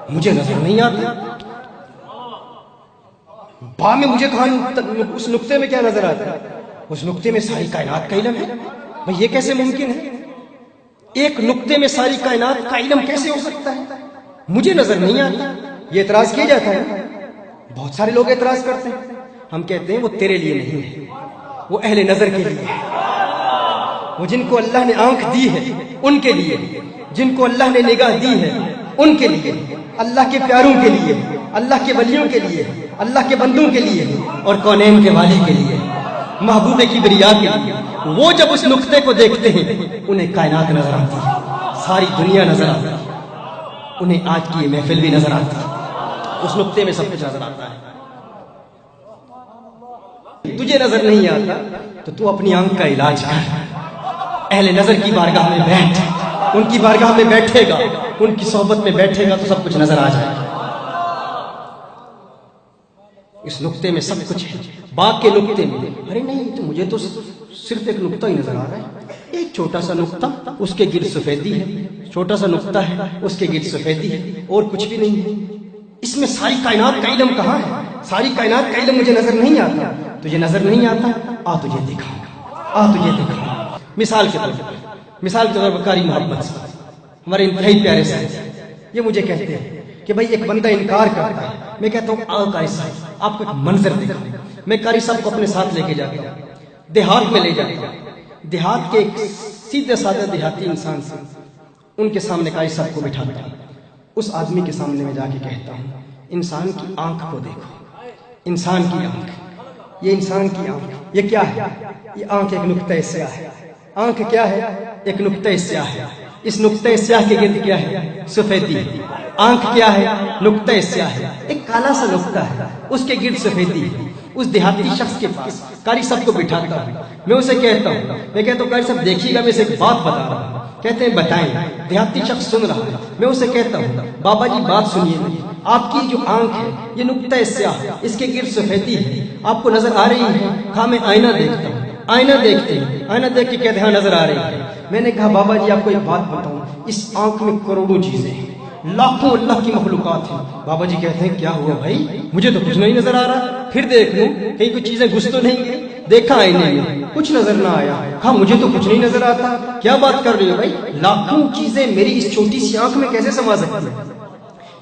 مجھے نظر نہیں آتا. با میں مجھے کہاں اس نقطے میں کیا نظر آتا ہے؟ اس نقطے میں ساری کائنات کا علم ہے. بھئی یہ کیسے ممکن ہے؟ ایک نقطے میں ساری کائنات کا علم کیسے ہو سکتا ہے؟ مجھے نظر نہیں آتا. یہ اعتراض کیا جاتا ہے. بہت سارے لوگ اعتراض کرتے ہیں. ہم کہتے ہیں وہ تیرے لیے نہیں ہے، وہ اہل نظر کے لیے ہے. وہ جن کو اللہ نے آنکھ دی ہے ان کے لیے، جن کو اللہ نے نگاہ دی ہے ان کے لیے، اللہ کے پیاروں کے لیے، اللہ کے ولیوں کے لیے، اللہ کے بندوں کے لیے اور کونین کے والی کے لیے، محبوب کبریا کے لیے. وہ جب اس نقطے کو دیکھتے ہیں انہیں کائنات نظر آتی ہے، ساری دنیا نظر آتی ہے، انہیں آج کی یہ محفل بھی نظر آتی ہے. اس نقطے میں سب کچھ نظر آتا ہے. تجھے نظر نہیں آتا تو تو اپنی آنکھ کا علاج کر. اہل نظر کی بارگاہ میں بیٹھ، ان کی بارگاہ میں بیٹھے گا، ان کی صحبت میں بیٹھے گا تو سب کچھ نظر آ جائے گا. اس نقطے میں سب کچھ ہے. باغ کے نقطے میں ارے نہیں تو مجھے تو صرف ایک نقطہ ہی نظر آ رہا ہے. ایک چھوٹا سا نقطہ، اس کے گرد سفیدی ہے. چھوٹا سا نقطہ ہے، اس کے گرد سفیدی ہے، اور کچھ بھی نہیں ہے. اس میں ساری کائنات کا علم کہاں ہے؟ ساری کائنات کا علم مجھے نظر نہیں آتا. تجھے نظر نہیں آتا؟ آ تجھے دکھاؤں، آ تجھے دکھاؤں. مثال کے طور پر قاری محمد صاحب ہمارے انتہائی پیارے صاحب، یہ مجھے کہتے ہیں کہ بھائی ایک بندہ انکار کرتا ہے. میں کہتا ہوں آؤ قاری صاحب آپ کو ایک منظر دکھاؤں. میں قاری صاحب کو اپنے ساتھ لے کے جاتا ہوں، دیہات میں لے جاتا ہوں. دیہات کے ایک سیدھے سادہ دیہاتی انسان سے ان کے سامنے قاری صاحب کو بٹھاتا ہوں. اس آدمی کے سامنے میں جا کے کہتا ہوں انسان کی آنکھ کو دیکھو. انسان کی آنکھ، یہ انسان کی آنکھ، یہ کیا ہے؟ یہ آنکھ ایک نقطہ سیاہ ہے. آنکھ کیا ہے؟ ایک نقطہ سیاہ ہے. اس نقطہ سیاہ کے گرد کیا ہے؟ سفیدی. آنکھ کیا ہے؟ نقطہ سیاہ ہے، ایک کالا سا نقطہ ہے، اس کے گرد سفیدی ہے. اس دیہاتی شخص کے پاس قاری صاحب کو بٹھاتا ہوں. میں اسے کہتا ہوں قاری صاحب دیکھیے گا، میں اسے ایک بات بتا رہا ہوں. کہتے ہیں بتائیں. دیہاتی شخص سن رہا ہے. میں اسے کہتا ہوں بابا جی بات سنیے، آپ کی جو آنکھ ہے یہ نقطہ سیاہ، اس کے گرد سفیدی ہے، آپ کو نظر آ رہی ہے؟ کہا میں آئینہ دیکھتا ہوں. آئینہ دیکھتے ہیں، آئینہ دیکھ کے کہتے ہیں نظر آ رہی ہے. میں نے کہا بابا جی آپ کو ایک بات بتاؤں، اس آنکھ میں کروڑوں چیزیں ہیں، لاکھوں اللہ کی مخلوقات ہیں. بابا جی کہتے ہیں کیا ہوا بھائی؟ مجھے تو کچھ نہیں نظر آ رہا. پھر دیکھ لوں کہیں کوئی چیزیں گھس تو نہیں گئی. دیکھا آئینے میں، کچھ نظر نہ آیا. کہا مجھے تو کچھ نہیں نظر آتا. کیا بات کر رہے ہو بھائی؟ لاکھوں چیزیں میری اس چھوٹی سی آنکھ میں کیسے سما سکتی ہیں؟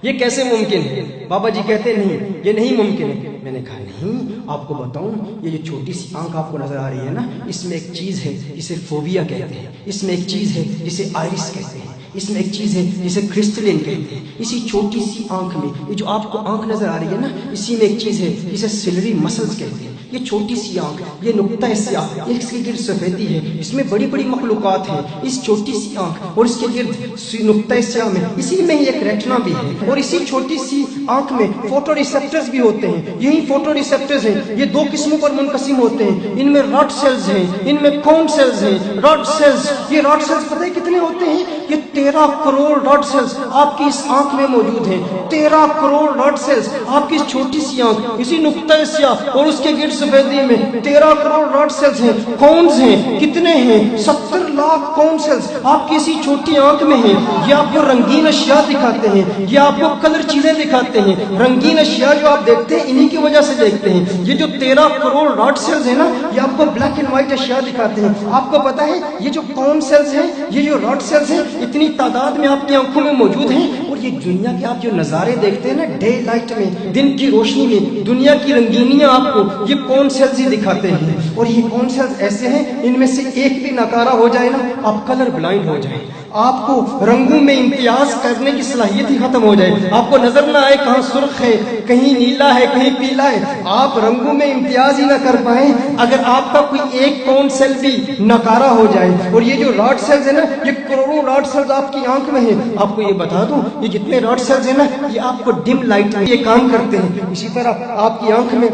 یہ کیسے ممکن ہے؟ بابا جی کہتے نہیں یہ نہیں ممکن ہے. میں نے کہا نہیں آپ کو بتاؤں، یہ جو چھوٹی سی آنکھ آپ کو نظر آ رہی ہے نا، اس میں ایک چیز ہے جسے فوبیا کہتے ہیں. اس میں ایک چیز ہے جسے آئرس کہتے ہیں. اس میں ایک چیز ہے جسے کرسٹلین کہتے ہیں. اسی چھوٹی سی آنکھ میں، یہ جو آپ کو آنکھ نظر آ رہی ہے نا، اسی میں ایک چیز ہے جسے سلری مسلز کہتے ہیں. یہ چھوٹی سی آنکھ، یہ نقطہ سیاہ، اس کے گرد سفیدی ہے، اس میں بڑی بڑی مخلوقات ہیں. اس چھوٹی سی آنکھ اور اس کے گرد نقطہ سیاہ میں، اسی میں ہی ایک ریٹنا بھی ہے، اور اسی چھوٹی سی آنکھ میں فوٹو ریسپٹرز بھی ہوتے ہیں. یہی فوٹو ریسپٹرز ہیں، یہ دو قسموں پر منقسم ہوتے ہیں. ان میں راڈ سیلز ہیں، ان میں کون سیلز ہیں. راڈ سیلز، یہ راڈ سیلز پتہ ہے کتنے ہوتے ہیں؟ یہ 13 کروڑ راڈ سیلز آپ کی اس آنکھ میں موجود ہیں. 13 کروڑ راڈ سیلز آپ کی اس چھوٹی سی آنکھ، اسی نقطہ سیاہ اور اس کے گرد سفیدی میں 13 کروڑ راڈ سیلز ہیں. کونز ہیں کتنے ہیں؟ 70 لاکھ کون سیلز آپ کی اسی چھوٹی آنکھ میں ہیں. یہ آپ کو رنگین اشیاء دکھاتے ہیں، یہ آپ کو کلر چیزیں دکھاتے ہیں. رنگین اشیاء جو آپ دیکھتے ہیں انہی کی وجہ سے دیکھتے ہیں. یہ جو 13 کروڑ راڈ سیلز ہیں نا، یہ آپ کو بلیک اینڈ وائٹ اشیاء دکھاتے ہیں. آپ کو پتا ہے یہ جو کون سیلز ہیں، یہ جو راڈ سیلز ہیں، اتنی تعداد میں آپ کی آنکھوں میں موجود ہیں. اور یہ دنیا کے آپ جو نظارے دیکھتے ہیں نا، ڈے لائٹ میں، دن کی روشنی میں، دنیا کی رنگینیاں آپ کو یہ کون سیلز ہی دکھاتے ہیں. اور یہ کون سیلز ایسے ہیں، ان میں سے ایک بھی ناکارہ ہو جائے نا، آپ کلر بلائنڈ ہو جائیں. آپ کو رنگوں میں امتیاز کرنے کی صلاحیت ہی ختم ہو جائے. آپ کو نظر نہ آئے کہاں سرخ ہے، کہیں نیلا ہے، کہیں پیلا ہے. آپ رنگوں میں امتیاز ہی نہ کر پائیں اگر آپ کا کوئی ایک کون سیل بھی ناکارہ ہو جائے. اور یہ جو راڈ سیلز ہیں نا، یہ کروڑوں راڈ سیلز آپ کی آنکھ میں ہیں. آپ کو یہ بتا دوں، یہ جتنے راڈ سیلز ہیں نا، یہ آپ کو ڈم لائٹ میں یہ کام کرتے ہیں. اسی طرح آپ کی آنکھ میں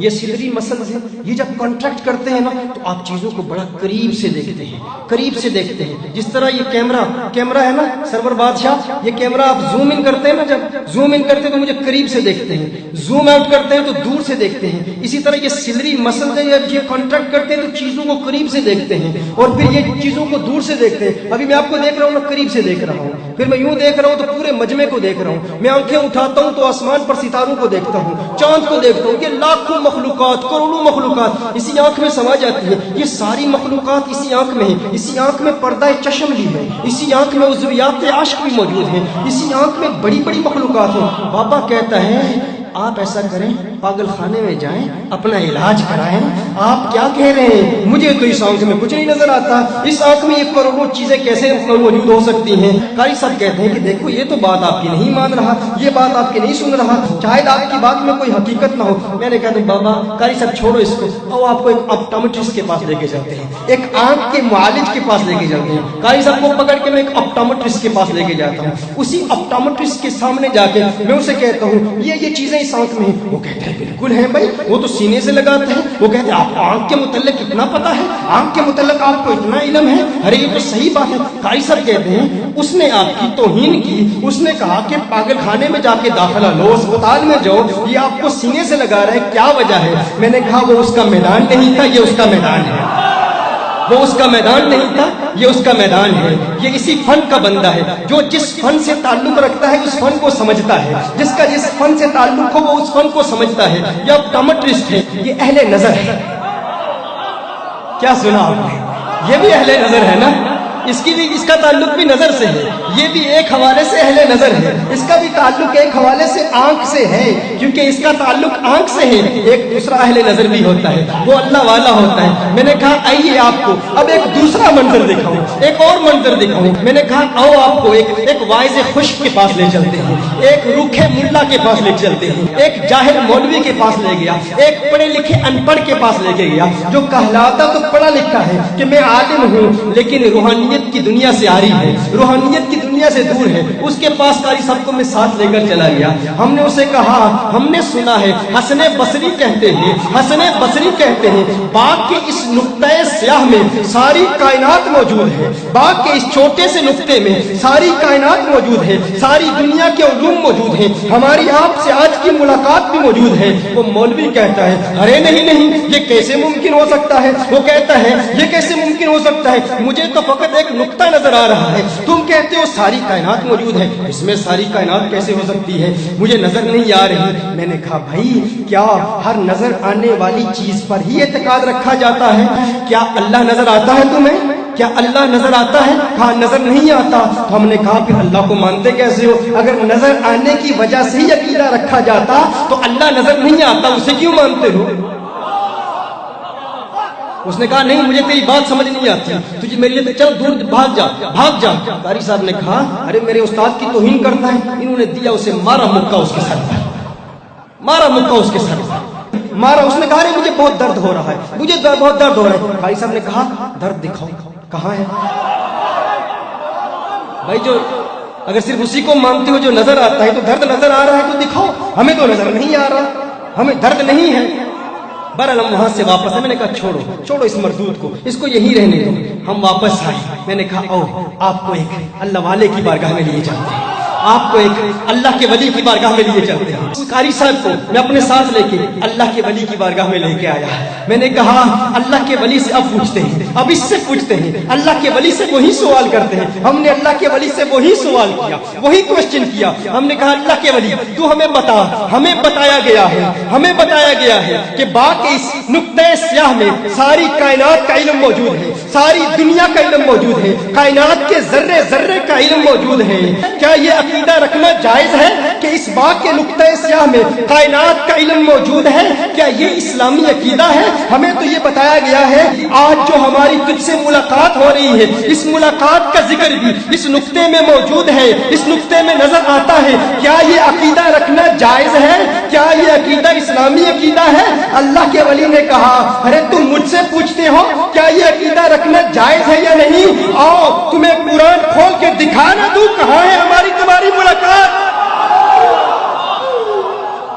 ये सिदरी मसल्स हैं, ये जब कॉन्ट्रैक्ट करते हैं ना तो आप चीजों को बड़ा करीब से देखते हैं, करीब से देखते हैं। जिस तरह ये कैमरा है ना सरवर बादशाह, ये कैमरा आप जूम इन करते हैं ना, जब जूम इन करते हैं तो मुझे करीब से देखते हैं, जूम आउट करते हैं तो दूर से देखते हैं। इसी तरह ये सिदरी मसल्स हैं, जब ये कॉन्ट्रैक्ट करते हैं तो चीजों को करीब से देखते हैं और फिर ये चीजों को दूर से देखते हैं। अभी मैं आपको देख रहा हूँ ना, करीब से देख रहा हूँ, फिर मैं यूं देख रहा हूँ तो पूरे मजमे को देख रहा हूँ। मैं आंखें उठाता हूँ तो आसमान पर सितारों को देखता हूँ, चांद को देखता हूँ। ये लाखों मखलूकात, करोड़ों मखलूकात इसी आंख में समा जाती है। ये सारी मखलूकात इसी आंख में है। इसी आंख में पर्दा चश्म भी है, इसी आंख में उज़्वियात आश्क भी मौजूद है, इसी आंख में बड़ी बड़ी मखलूकात है। बाबा कहता है आप ऐसा करें, पागल खाने में जाएं, अपना इलाज कराएं। आप क्या कह रहे हैं? मुझे तो इस आंख में कुछ नहीं नजर आता, इस आंख में ये करोड़ों चीजें कैसे मौजूद हो सकती हैं? कारी साहब कहते हैं कि देखो ये तो बात आपकी नहीं मान रहा, ये बात आपकी नहीं सुन रहा, शायद आपकी बात में कोई हकीकत ना हो। मैंने कहा तो बाबा कारी साहब छोड़ो इसको, और आपको एक ऑप्टोमेट्रिस्ट के पास लेके जाते हैं, एक आंख के मुआलिज के पास लेके जाते हैं। कारी साहब को पकड़ के मैं एक ऑप्टोमेट्रिस्ट के पास लेके जाता हूँ। उसी ऑप्टोमेट्रिस्ट के सामने जाके मैं उसे कहता हूँ ये चीजें इस आंख में। वो कहते हैं बिल्कुल है भाई, वो तो सीने से लगाते हैं। वो कहते हैं आप आंख के मुतल्लिक कितना पता है, आंख के मुतल्लिक आपको इतना इल्म है। अरे ये तो सही बात है। कारी साहब कहते हैं उसने आपकी तौहीन की, उसने कहा कि पागल खाने में जाके दाखिला लो, अस्पताल में जाओ, ये आपको सीने से लगा रहा है, क्या वजह है? मैंने कहा वो उसका मैदान नहीं था, ये उसका मैदान है। वो उसका मैदान नहीं था, ये उसका मैदान है। ये इसी फन का बंदा है जो जिस फन से ताल्लुक रखता है उस फन को समझता है, जिसका जिस फन से ताल्लुक हो वो उस फन को समझता है। ये ऑप्टोमेट्रिस्ट है, ये अहले नजर है। क्या सुना आपने? ये भी अहले नजर है ना, इसका ताल्लुक भी नजर से है। ये भी एक हवाले से अहले नजर है, इसका भी ताल्लुक एक हवाले से आंख से है, क्योंकि इसका ताल्लुक आंख से है। एक दूसरा अहले नजर भी होता है, वो अल्लाह वाला होता है। मैंने कहा आइए आपको अब एक दूसरा मंजर दिखाऊं, एक और मंजर दिखाऊं। मैंने कहा आओ आपको एक वाइज खुश्क के पास ले चलते हैं, एक रूखे मुल्ला के पास ले चलते हैं, एक जाहिल मौलवी के पास ले गया, एक पढ़े लिखे अनपढ़ के पास लेके गया, जो कहलाता तो पढ़ा लिखा है कि मैं आलिम हूँ लेकिन रूहानियत की दुनिया से आ रही है, रूहानियत की दुनिया से दूर है। उसके पास कारी साहब को मैं साथ लेकर चला गया। हमने उसे कहा हमने सुना है हसने बसरी कहते हैं, हसने बसरी कहते हैं बाग के इस नुक्ते स्याह में सारी कायनात मौजूद है, बाग के इस छोटे से नुक्ते में सारी कायनात मौजूद है, सारी दुनिया के उलूम मौजूद है, हमारी आपसे आज की मुलाकात भी मौजूद है। वो मौलवी कहता है अरे नहीं नहीं ये कैसे मुमकिन हो सकता है? वो कहता है ये कैसे मुमकिन हो सकता है? मुझे तो फकत एक नुक्ता नजर आ रहा है, तुम कहते हो सारी कायनात मौजूद है, इसमें सारी कायनात कैसे हो सकती है? मुझे नजर नहीं आ रही। मैंने कहा भाई क्या हर नजर आने वाली चीज पर ही एतकाद रखा जाता है? क्या अल्लाह नजर आता है तुम्हें? क्या अल्लाह नजर आता है? कहा नजर नहीं आता। तो हमने कहा फिर अल्लाह को मानते कैसे हो? अगर नजर आने की वजह से ही अकीदा रखा जाता तो अल्लाह नजर नहीं आता, उसे क्यों मानते हो? उसने कहा नहीं मुझे तेरी बात समझ नहीं आती, तुझे मेरे लिए चल दूर भाग जा, भाग जा। कारी साहब ने कहा अरे मेरे उस्ताद की तौहीन करता है। इन्होंने दिया उसे मारा मुक्का उसके सर पर, मारा मुक्का उसके सर पर, मारा। उसने कहा अरे मुझे बहुत दर्द हो रहा है, मुझे बहुत दर्द हो रहा है। कारी साहब ने कहा दर्द दिखाओ, कहाँ है? भाई जो अगर सिर्फ उसी को मानते हो जो नजर आता है, तो दर्द नजर आ रहा है तो दिखाओ, हमें तो नजर नहीं आ रहा, हमें दर्द नहीं है। बहरहाल हम वहां से वापस आए। मैंने कहा छोड़ो छोड़ो इस मरदूद को, इसको यहीं रहने दो। हम वापस आए। मैंने कहा आओ आपको एक अल्लाह वाले की बारगाह में लिए जाते हैं, आपको एक अल्लाह के वली की बारगाह में लिए चलते हैं। उस कारी साहब को मैं अपने साथ लेके अल्लाह के वली की बारगाह में लेके आया। मैंने कहा अल्लाह के वली से अब पूछते हैं, अब इससे पूछते हैं, अल्लाह के वली से वही सवाल करते हैं। हमने अल्लाह के वली से वही सवाल किया, वही क्वेश्चन किया। हमने कहा अल्लाह के वली तू हमें बता, हमें बताया गया है, हमें बताया गया है कि बाग के इस नुक्ते स्याह में सारी कायनात का इल्म मौजूद है, सारी दुनिया का इल्म मौजूद है, कायनात के जर्रे जर्रे का इल्म मौजूद है। क्या ये अकीदा रखना जायज है कि इस बाग के नुक्ते स्याह में कायनात का इल्म मौजूद है? क्या ये इस्लामी अकीदा है? हमें तो ये बताया गया है आज जो हमारी तुझसे मुलाकात हो रही है, इस मुलाकात का जिक्र भी इस नुक्ते में मौजूद है, इस नुक्ते में नजर आता है। क्या ये अकीदा रखना जायज है? क्या ये अकीदा इस्लामी अकीदा है? अल्लाह के वली ने कहा अरे तुम मुझसे पूछते हो क्या ये अकीदा रखना जायज है या नहीं? आओ तुम्हें कुरान खोल के दिखा ना दूं कहां है हमारी तुम्हारी मुलाकात।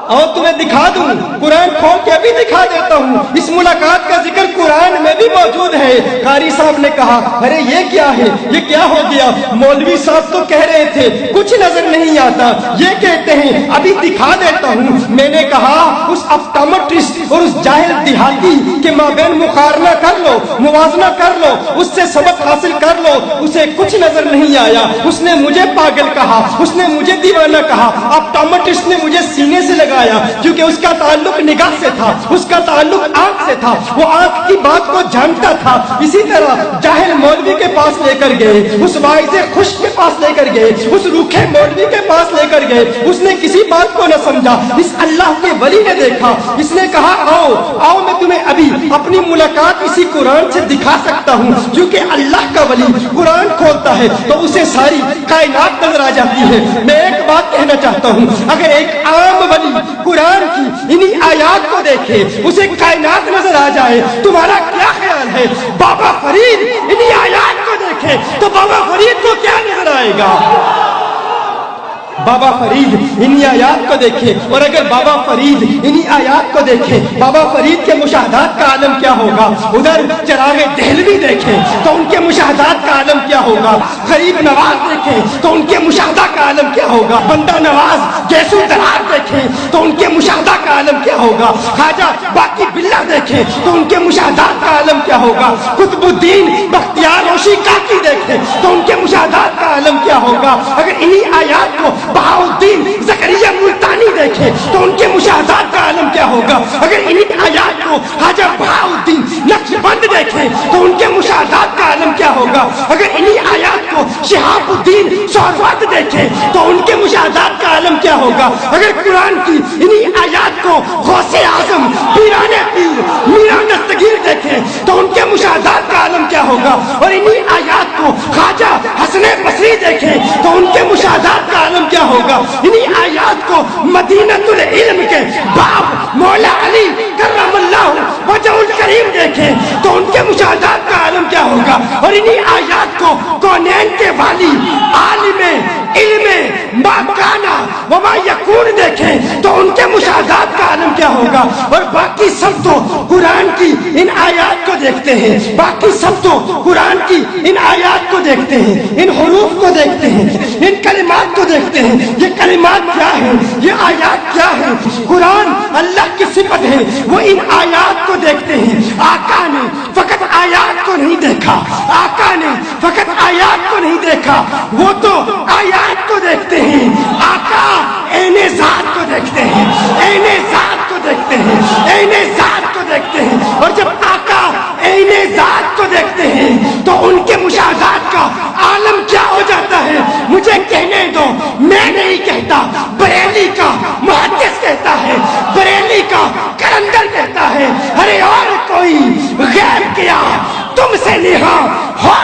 आओ तुम्हें दिखा दूं, कुरान खोल के अभी दिखा देता हूँ। इस मुलाकात का जिक्र कुरान में भी मौजूद है। कारी साहब ने कहा, अरे ये क्या है, ये क्या हो गया? मौलवी साहब तो कह रहे थे कुछ नजर नहीं आता, ये कहते हैं अभी दिखा देता हूँ। मैंने कहा उस ऑप्टोमेट्रिस्ट और उस जाहिल देहाती के माबैन मुकारना कर लो, मुवाजना कर लो, उससे सबक हासिल कर लो। उसे कुछ नजर नहीं आया, उसने मुझे पागल कहा, उसने मुझे दीवाना कहा। ऑप्टोमेट्रिस्ट ने मुझे सीने से लगाया क्योंकि उसका ताल्लुक निगाह से था, उसका ताल्लुक आंख से था, वो आंख की बात को जानता था। इसी तरह जाहिल मौलवी के पास लेकर गए, उस वाइज़े खुश के पास लेकर गए, उस रूखे मौलवी के पास लेकर गए, उसने किसी बात को न समझा। इस अल्लाह के वली ने देखा, इसने कहा आओ आओ मैं तुम्हें अभी अपनी मुलाकात इसी कुरान से दिखा सकता हूँ। क्योंकि अल्लाह का वली कुरान खोलता है तो उसे सारी कायनात नजर आ जाती है। मैं एक बात कहना चाहता हूँ, अगर एक आम वली कुरान की इन्हीं आयात को देखे, उसे कायनात नजर आ जाए, तुम्हारा क्या ख्याल है? बाबा फरीद इन्हीं आयात को देखे तो बाबा फरीद को क्या नजर आएगा? बाबा फरीद इन्हीं आयात को देखे, और अगर बाबा फरीद इन्हीं आयात को देखे, बाबा फरीद के मुशाहदात का आलम क्या होगा? उधर चिरागे दहलवी देखे तो उनके मुशाहदात का आलम क्या होगा? गरीब नवाज देखे तो उनके मुशाहदा का आलम क्या होगा? बंदा नवाज जैसू दरार देखे तो उनके मुशाहदा का आलम क्या होगा? खाजा बाकी बिल्ला देखे तो उनके मुशाहदात का आलम क्या होगा? कुतुबुद्दीन बख्तियार रोशी काकी देखे तो उनके मुशाहदात का आलम क्या होगा? अगर इन्हीं आयात को बहाउद्दीन ज़करिया मुल्तानी देखे तो उनके मुशाहदात का आलम क्या होगा? अगर इन्हीं आयात को हाजा बहाउद्दीन नक्शबंद देखे तो उनके मुशाहदात का आलम क्या होगा? अगर इन्हीं आयात को शिहाबुद्दीन सोहरावर्दी देखे तो उनके मुशाहदात का आलम क्या होगा? अगर कुरान की इन्हीं आयात को गौसे आजम पीराने पीर मीरा दस्तगीर देखे तो उनके मुशाहदात का आलम क्या होगा? और इन्हीं आयात को ख्वाजा हसने बसरी देखे तो उनके मुशाहदात का आलम क्या होगा? इन्हीं आयात को मदीनतुल इल्म के बाप मौला अली करमल्लाहु वजहुल करीम देखे तो उनके मुशाहदात का आलम क्या होगा? और इन्हीं आयात को कौनैन के वाली आलिमे इल्मे माकाना वमा यकून देखे तो उनके मुशाहदात का आलम क्या होगा? और बाकी सब तो कुरान की इन आयात को देखते हैं, बाकी सब तो कुरान की इन आयात को देखते हैं, इन हुरूफ को देखते हैं, इन कलिमात को देखते हैं। ये कलिमात क्या है, ये आयात क्या है? कुरान अल्लाह की सिफत है, वो इन आयात को देखते हैं। आका ने फकत आयात को नहीं देखा, आका ने फकत आयात को नहीं देखा, वो तो आयात को देखते हैं। आका ऐने ज़ात को देखते हैं, ऐने ज़ात को देखते हैं, ऐने ज़ात को देखते हैं। और जब आका ऐने ज़ात को देखते हैं तो उनके मुशाहदात का आलम क्या हो जाता है? मुझे कहने दो, मैं नहीं कहता, बरेली का मुहद्दिस कहता है, बरेली का कलंदर कहता है। अरे और कोई गैर किया तुमसे निहा हो